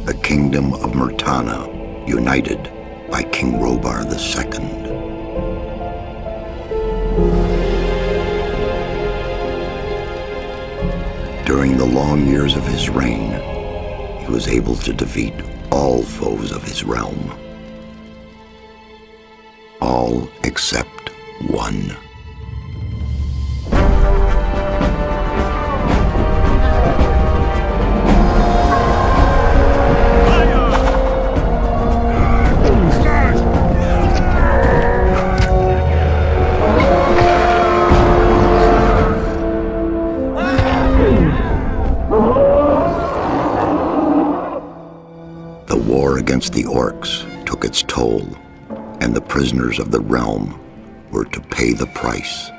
the kingdom of Murtana, united by King Robar II. During the long years of his reign, he was able to defeat all foes of his realm. All except one. The war against the orcs took its toll, and the prisoners of the realm were to pay the price.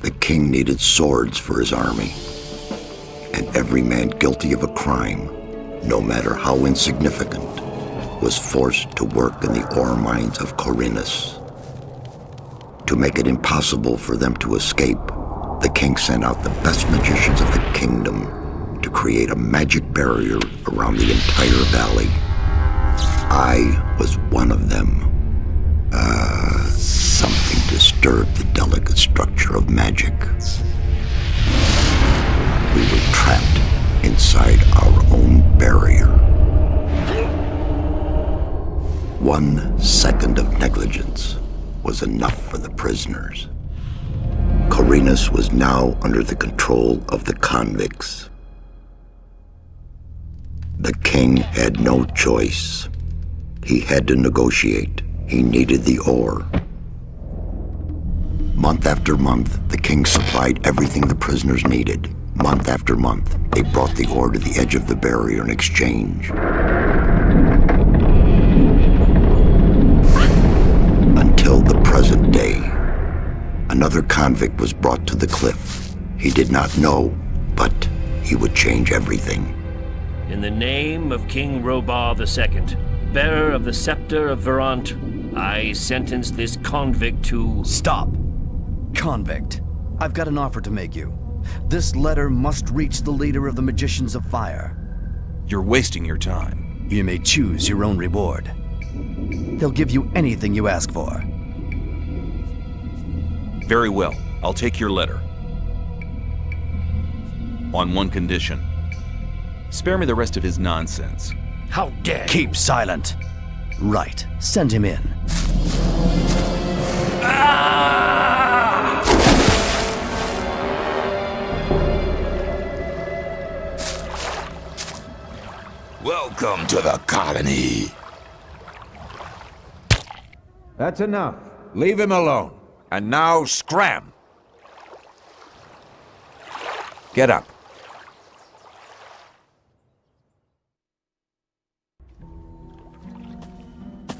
The king needed swords for his army, and every man guilty of a crime, no matter how insignificant, was forced to work in the ore mines of Khorinis. To make it impossible for them to escape, the king sent out the best magicians of the kingdom to create a magic barrier around the entire valley. I was one of them. Something disturbed the delicate structure of magic. We were trapped inside our own barrier. 1 second of negligence was enough for the prisoners. Khorinis was now under the control of the convicts. The king had no choice. He had to negotiate. He needed the ore. Month after month, the king supplied everything the prisoners needed. Month after month, they brought the ore to the edge of the barrier in exchange. Until the present day. Another convict was brought to the cliff. He did not know, but he would change everything. In the name of King Robar II, bearer of the scepter of Verant, I sentence this convict to... Stop! Convict, I've got an offer to make you. This letter must reach the leader of the Magicians of Fire. You're wasting your time. You may choose your own reward. They'll give you anything you ask for. Very well, I'll take your letter. On one condition. Spare me the rest of his nonsense. How dare you! Keep silent. Right, send him in. Welcome to the colony. That's enough. Leave him alone. And now scram! Get up.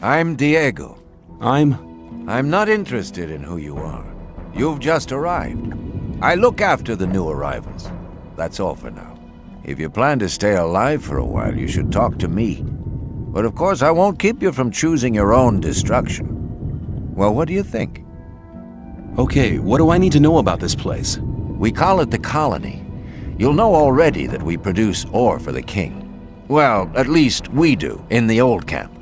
I'm Diego. I'm not interested in who you are. You've just arrived. I look after the new arrivals. That's all for now. If you plan to stay alive for a while, you should talk to me. But of course, I won't keep you from choosing your own destruction. Well, what do you think? Okay, what do I need to know about this place? We call it the colony. You'll know already that we produce ore for the king. Well, at least we do, in the old camp.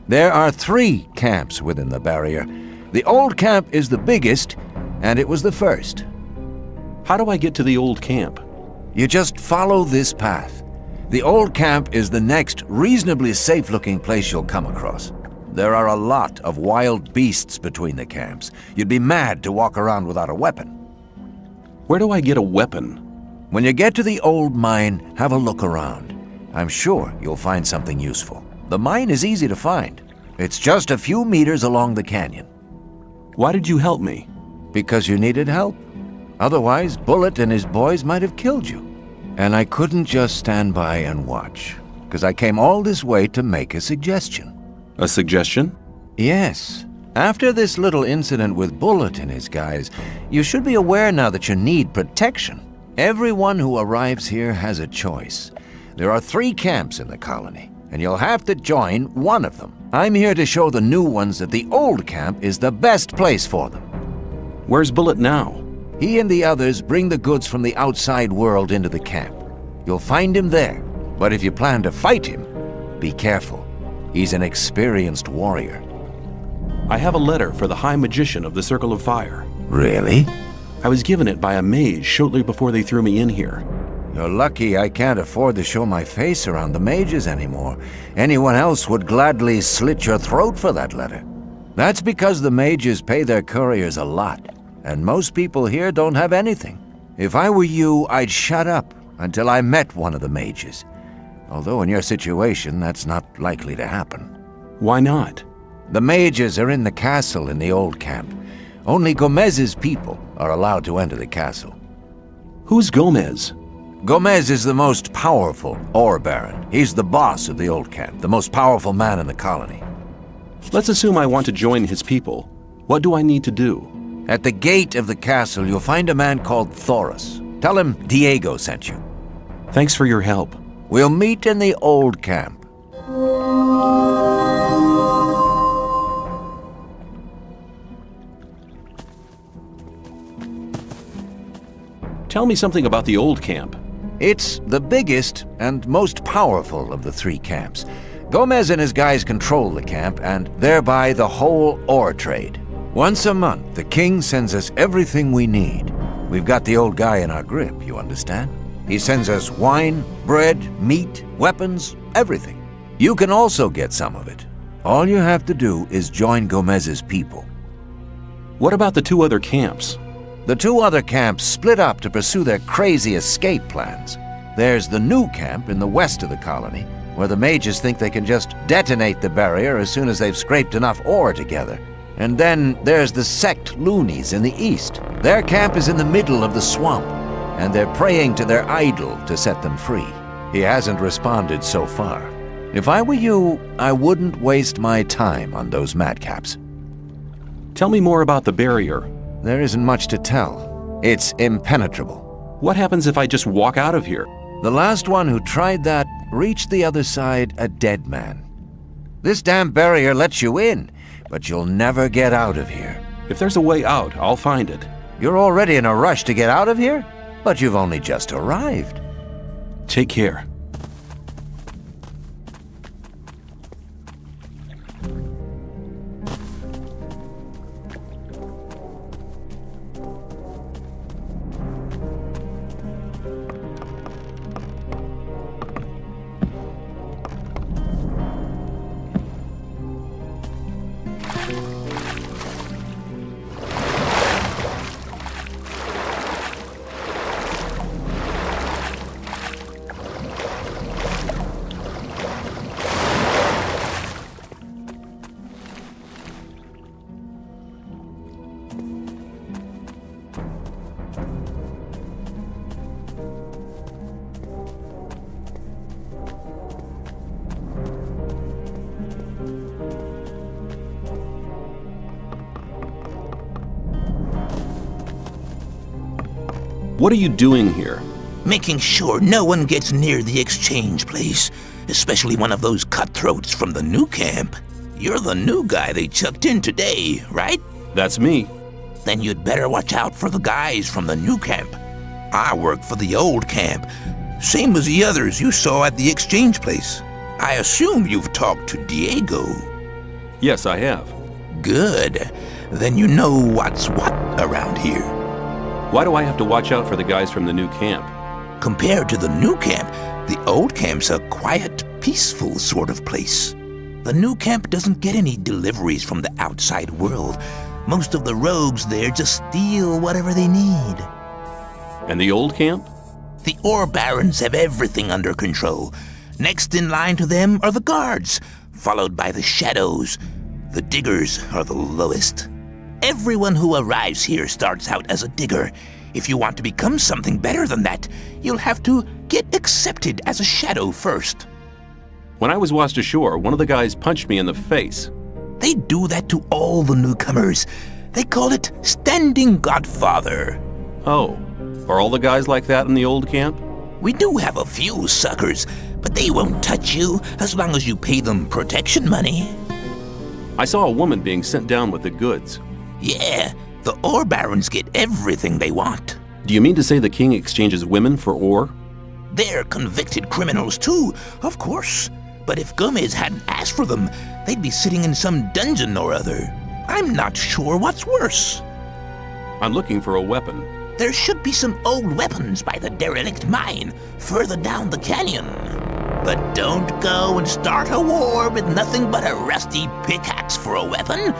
There are 3 camps within the barrier. The old camp is the biggest, and it was the first. How do I get to the old camp? You just follow this path. The old camp is the next reasonably safe-looking place you'll come across. There are a lot of wild beasts between the camps. You'd be mad to walk around without a weapon. Where do I get a weapon? When you get to the old mine, have a look around. I'm sure you'll find something useful. The mine is easy to find. It's just a few meters along the canyon. Why did you help me? Because you needed help. Otherwise, Bullet and his boys might have killed you. And I couldn't just stand by and watch, because I came all this way to make a suggestion. A suggestion? Yes. After this little incident with Bullet and his guys, you should be aware now that you need protection. Everyone who arrives here has a choice. There are 3 camps in the colony, and you'll have to join one of them. I'm here to show the new ones that the old camp is the best place for them. Where's Bullet now? He and the others bring the goods from the outside world into the camp. You'll find him there. But if you plan to fight him, be careful. He's an experienced warrior. I have a letter for the High Magician of the Circle of Fire. Really? I was given it by a mage shortly before they threw me in here. You're lucky I can't afford to show my face around the mages anymore. Anyone else would gladly slit your throat for that letter. That's because the mages pay their couriers a lot, and most people here don't have anything. If I were you, I'd shut up until I met one of the mages. Although in your situation, that's not likely to happen. Why not? The mages are in the castle in the old camp. Only Gomez's people are allowed to enter the castle. Who's Gomez? Gomez is the most powerful ore baron. He's the boss of the old camp, the most powerful man in the colony. Let's assume I want to join his people. What do I need to do? At the gate of the castle, you'll find a man called Thoris. Tell him Diego sent you. Thanks for your help. We'll meet in the old camp. Tell me something about the old camp. It's the biggest and most powerful of the three camps. Gomez and his guys control the camp and thereby the whole ore trade. Once a month, the king sends us everything we need. We've got the old guy in our grip, you understand? He sends us wine, bread, meat, weapons, everything. You can also get some of it. All you have to do is join Gomez's people. What about the two other camps? The two other camps split up to pursue their crazy escape plans. There's the new camp in the west of the colony, where the mages think they can just detonate the barrier as soon as they've scraped enough ore together. And then there's the sect loonies in the east. Their camp is in the middle of the swamp, and they're praying to their idol to set them free. He hasn't responded so far. If I were you, I wouldn't waste my time on those madcaps. Tell me more about the barrier. There isn't much to tell. It's impenetrable. What happens if I just walk out of here? The last one who tried that reached the other side a dead man. This damn barrier lets you in, but you'll never get out of here. If there's a way out, I'll find it. You're already in a rush to get out of here? But you've only just arrived. Take care. What are you doing here? Making sure no one gets near the exchange place, especially one of those cutthroats from the new camp. You're the new guy they chucked in today, right? That's me. Then you'd better watch out for the guys from the new camp. I work for the old camp, same as the others you saw at the exchange place. I assume you've talked to Diego. Yes, I have. Good. Then you know what's what around here. Why do I have to watch out for the guys from the new camp? Compared to the new camp, the old camp's a quiet, peaceful sort of place. The new camp doesn't get any deliveries from the outside world. Most of the rogues there just steal whatever they need. And the old camp? The ore barons have everything under control. Next in line to them are the guards, followed by the shadows. The diggers are the lowest. Everyone who arrives here starts out as a digger. If you want to become something better than that, you'll have to get accepted as a shadow first. When I was washed ashore, one of the guys punched me in the face. They do that to all the newcomers. They call it standing godfather. Oh, are all the guys like that in the old camp? We do have a few suckers, but they won't touch you as long as you pay them protection money. I saw a woman being sent down with the goods. Yeah, the ore barons get everything they want. Do you mean to say the king exchanges women for ore? They're convicted criminals too, of course. But if Gomez hadn't asked for them, they'd be sitting in some dungeon or other. I'm not sure what's worse. I'm looking for a weapon. There should be some old weapons by the derelict mine, further down the canyon. But don't go and start a war with nothing but a rusty pickaxe for a weapon.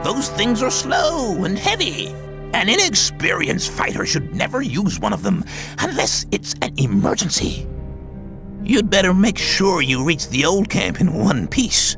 Those things are slow and heavy. An inexperienced fighter should never use one of them, unless it's an emergency. You'd better make sure you reach the old camp in one piece.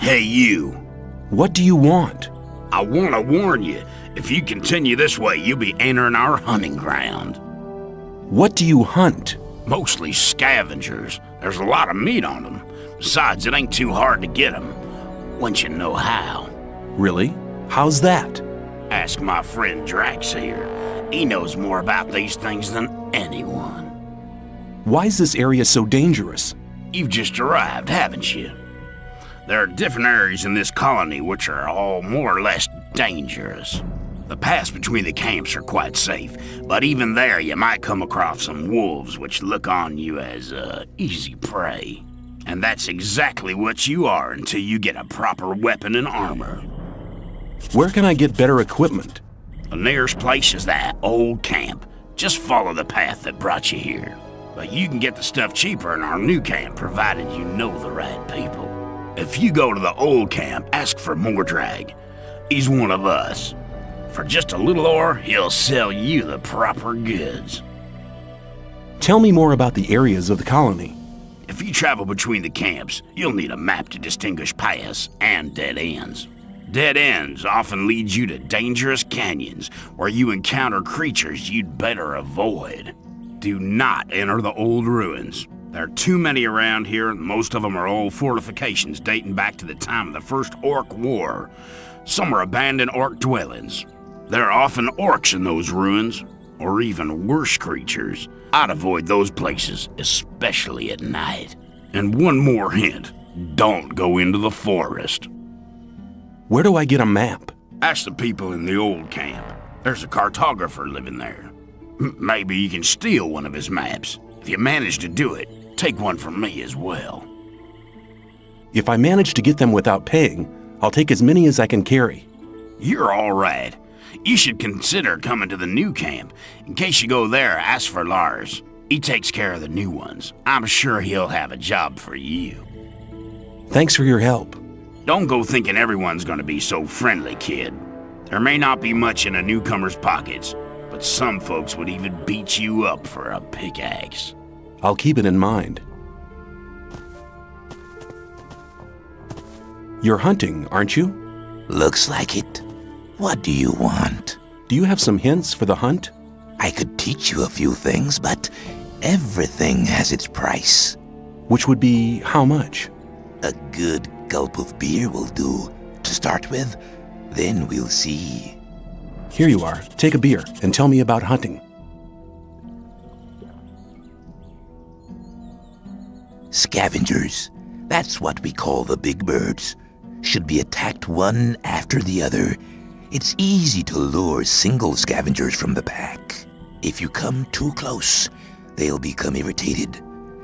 Hey, you. What do you want? I want to warn you. If you continue this way, you'll be entering our hunting ground. What do you hunt? Mostly scavengers. There's a lot of meat on them. Besides, it ain't too hard to get them, once you know how. Really? How's that? Ask my friend Drax here. He knows more about these things than anyone. Why is this area so dangerous? You've just arrived, haven't you? There are different areas in this colony which are all more or less dangerous. The paths between the camps are quite safe, but even there you might come across some wolves which look on you as easy prey. And that's exactly what you are until you get a proper weapon and armor. Where can I get better equipment? The nearest place is that old camp. Just follow the path that brought you here. But you can get the stuff cheaper in our new camp, provided you know the right people. If you go to the old camp, ask for Mordrag. He's one of us. For just a little ore, he'll sell you the proper goods. Tell me more about the areas of the colony. If you travel between the camps, you'll need a map to distinguish paths and dead ends. Dead ends often lead you to dangerous canyons where you encounter creatures you'd better avoid. Do not enter the old ruins. There are too many around here, and most of them are old fortifications dating back to the time of the First Orc War. Some are abandoned orc dwellings. There are often orcs in those ruins, or even worse creatures. I'd avoid those places, especially at night. And one more hint, don't go into the forest. Where do I get a map? Ask the people in the old camp. There's a cartographer living there. Maybe you can steal one of his maps. If you manage to do it, take one from me as well. If I manage to get them without paying, I'll take as many as I can carry. You're all right. You should consider coming to the new camp. In case you go there, ask for Lars. He takes care of the new ones. I'm sure he'll have a job for you. Thanks for your help. Don't go thinking everyone's gonna be so friendly, kid. There may not be much in a newcomer's pockets, but some folks would even beat you up for a pickaxe. I'll keep it in mind. You're hunting, aren't you? Looks like it. What do you want? Do you have some hints for the hunt? I could teach you a few things, but everything has its price. Which would be how much? A good gulp of beer will do, to start with. Then we'll see. Here you are. Take a beer and tell me about hunting. Scavengers. That's what we call the big birds. Should be attacked one after the other. It's easy to lure single scavengers from the pack. If you come too close, they'll become irritated.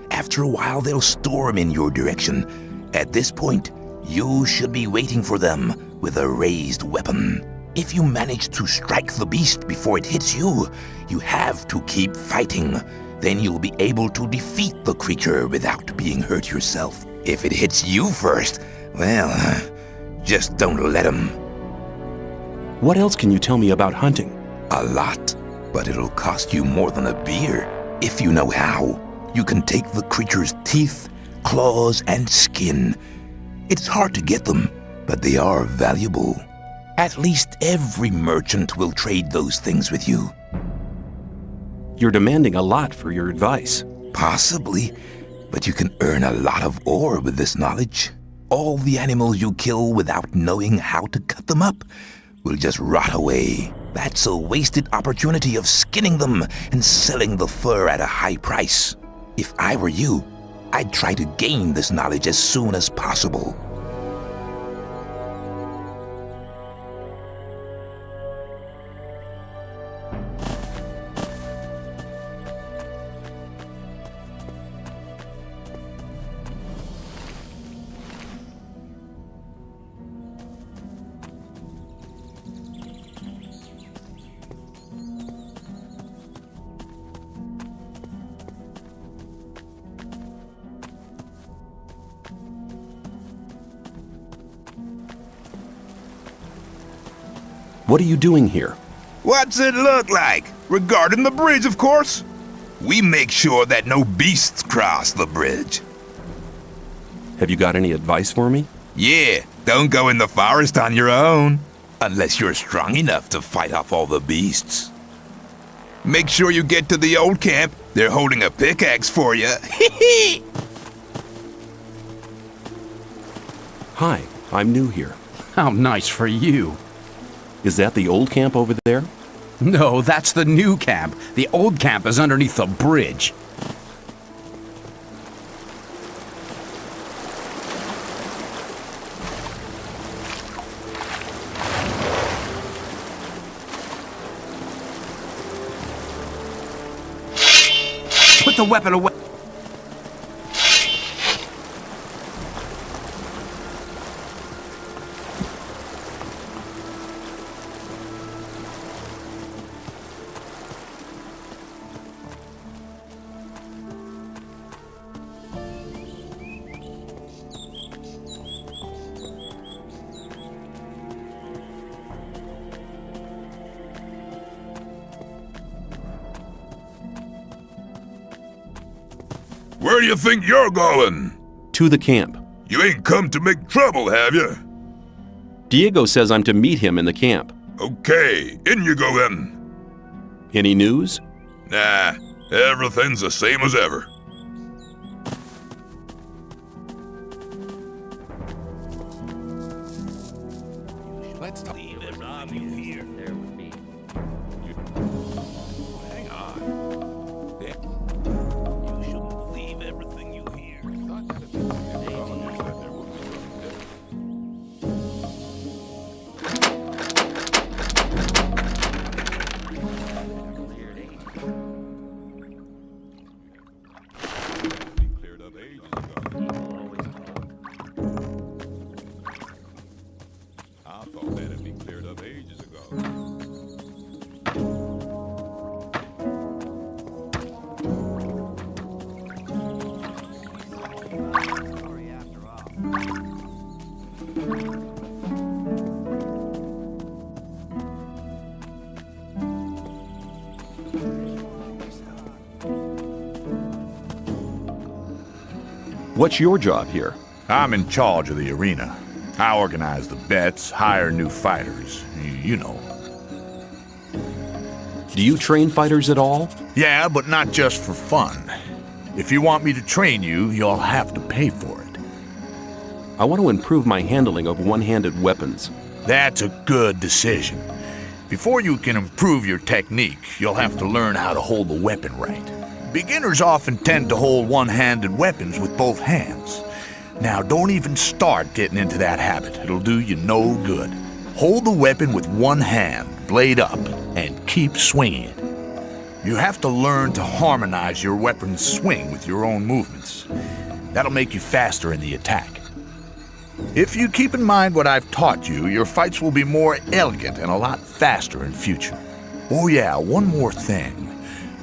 After a while, they'll storm in your direction. At this point, you should be waiting for them with a raised weapon. If you manage to strike the beast before it hits you, you have to keep fighting. Then you'll be able to defeat the creature without being hurt yourself. If it hits you first, well, just don't let him. What else can you tell me about hunting? A lot, but it'll cost you more than a beer. If you know how, you can take the creature's teeth, claws, and skin. It's hard to get them, but they are valuable. At least every merchant will trade those things with you. You're demanding a lot for your advice. Possibly, but you can earn a lot of ore with this knowledge. All the animals you kill without knowing how to cut them up will just rot away. That's a wasted opportunity of skinning them and selling the fur at a high price. If I were you, I'd try to gain this knowledge as soon as possible. What are you doing here? What's it look like? Regarding the bridge, of course. We make sure that no beasts cross the bridge. Have you got any advice for me? Yeah, don't go in the forest on your own. Unless you're strong enough to fight off all the beasts. Make sure you get to the old camp. They're holding a pickaxe for you. Hi, I'm new here. How nice for you. Is that the old camp over there? No, that's the new camp. The old camp is underneath the bridge. Put the weapon away. Where do you think you're going? To the camp. You ain't come to make trouble, have you? Diego says I'm to meet him in the camp. Okay, in you go then. Any news? Nah, everything's the same as ever. Let's leave everything you hear. There with me. Hang on. You shouldn't believe everything you hear. Cleared up ages ago. I thought that'd be cleared up ages ago. What's your job here? I'm in charge of the arena. I organize the bets, hire new fighters, you know. Do you train fighters at all? Yeah, but not just for fun. If you want me to train you, you'll have to pay for it. I want to improve my handling of one-handed weapons. That's a good decision. Before you can improve your technique, you'll have to learn how to hold the weapon right. Beginners often tend to hold one-handed weapons with both hands. Now, don't even start getting into that habit. It'll do you no good. Hold the weapon with one hand, blade up, and keep swinging it. You have to learn to harmonize your weapon's swing with your own movements. That'll make you faster in the attack. If you keep in mind what I've taught you, your fights will be more elegant and a lot faster in future. Oh yeah, one more thing.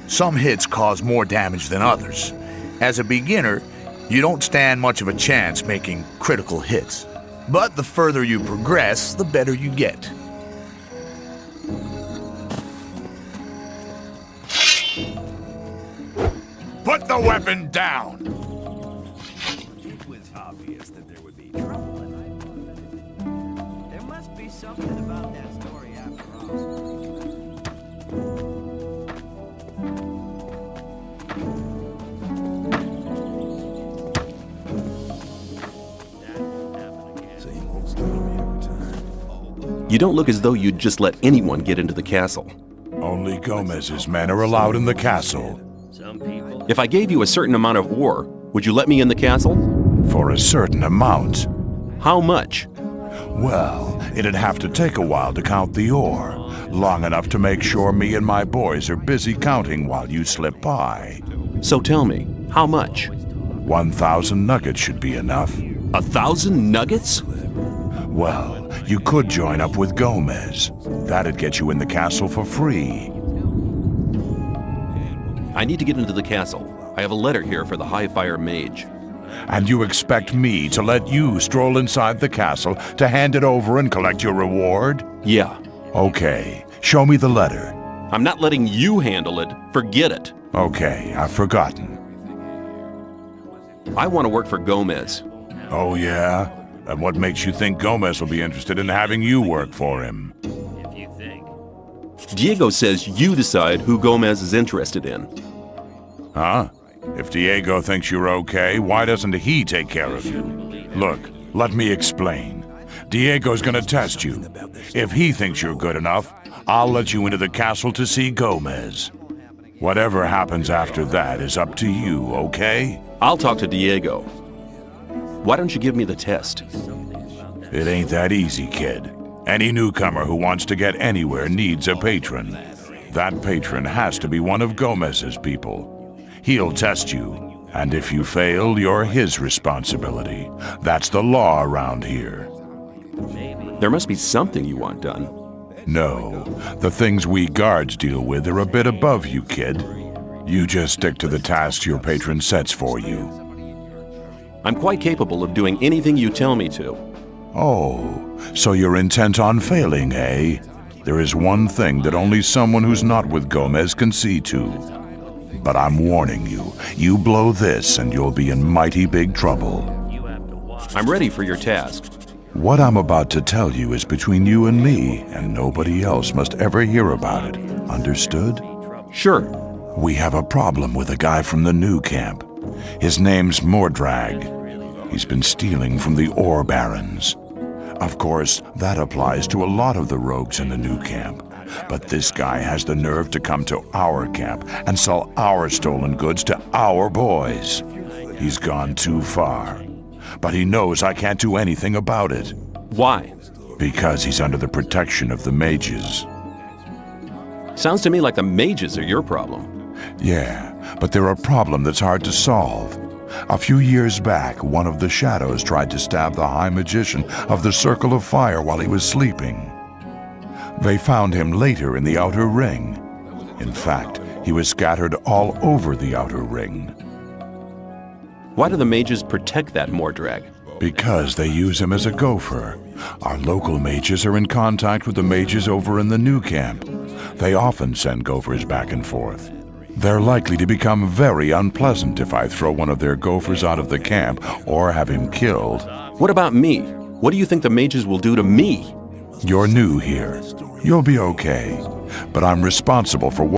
Some hits cause more damage than others. As a beginner, you don't stand much of a chance making critical hits. But the further you progress, the better you get. Put the weapon down! It was obvious that there would be trouble, and I thought that there must be something about that story after all. You don't look as though you'd just let anyone get into the castle. Only Gomez's men are allowed in the castle. Some people. If I gave you a certain amount of ore, would you let me in the castle? For a certain amount. How much? Well, it'd have to take a while to count the ore. Long enough to make sure me and my boys are busy counting while you slip by. So tell me, how much? 1,000 nuggets should be enough. 1,000 nuggets? Well, you could join up with Gomez. That'd get you in the castle for free. I need to get into the castle. I have a letter here for the High Fire Mage. And you expect me to let you stroll inside the castle to hand it over and collect your reward? Yeah. Okay, show me the letter. I'm not letting you handle it. Forget it. Okay, I've forgotten. I want to work for Gomez. Oh, yeah? And what makes you think Gomez will be interested in having you work for him? If you think. Diego says you decide who Gomez is interested in. Huh? If Diego thinks you're okay, why doesn't he take care of you? Look, let me explain. Diego's gonna test you. If he thinks you're good enough, I'll let you into the castle to see Gomez. Whatever happens after that is up to you, okay? I'll talk to Diego. Why don't you give me the test? It ain't that easy, kid. Any newcomer who wants to get anywhere needs a patron. That patron has to be one of Gomez's people. He'll test you, and if you fail, you're his responsibility. That's the law around here. There must be something you want done. No, the things we guards deal with are a bit above you, kid. You just stick to the tasks your patron sets for you. I'm quite capable of doing anything you tell me to. Oh, so you're intent on failing, eh? There is one thing that only someone who's not with Gomez can see to. But I'm warning you, you blow this and you'll be in mighty big trouble. I'm ready for your task. What I'm about to tell you is between you and me, and nobody else must ever hear about it. Understood? Sure. We have a problem with a guy from the new camp. His name's Mordrag. He's been stealing from the ore barons. Of course, that applies to a lot of the rogues in the new camp. But this guy has the nerve to come to our camp and sell our stolen goods to our boys. He's gone too far. But he knows I can't do anything about it. Why? Because he's under the protection of the mages. Sounds to me like the mages are your problem. Yeah, but they're a problem that's hard to solve. A few years back, one of the shadows tried to stab the High Magician of the Circle of Fire while he was sleeping. They found him later in the Outer Ring. In fact, he was scattered all over the Outer Ring. Why do the mages protect that Mordrag? Because they use him as a gopher. Our local mages are in contact with the mages over in the new camp. They often send gophers back and forth. They're likely to become very unpleasant if I throw one of their gophers out of the camp or have him killed. What about me? What do you think the mages will do to me? You're new here. You'll be okay. But I'm responsible for what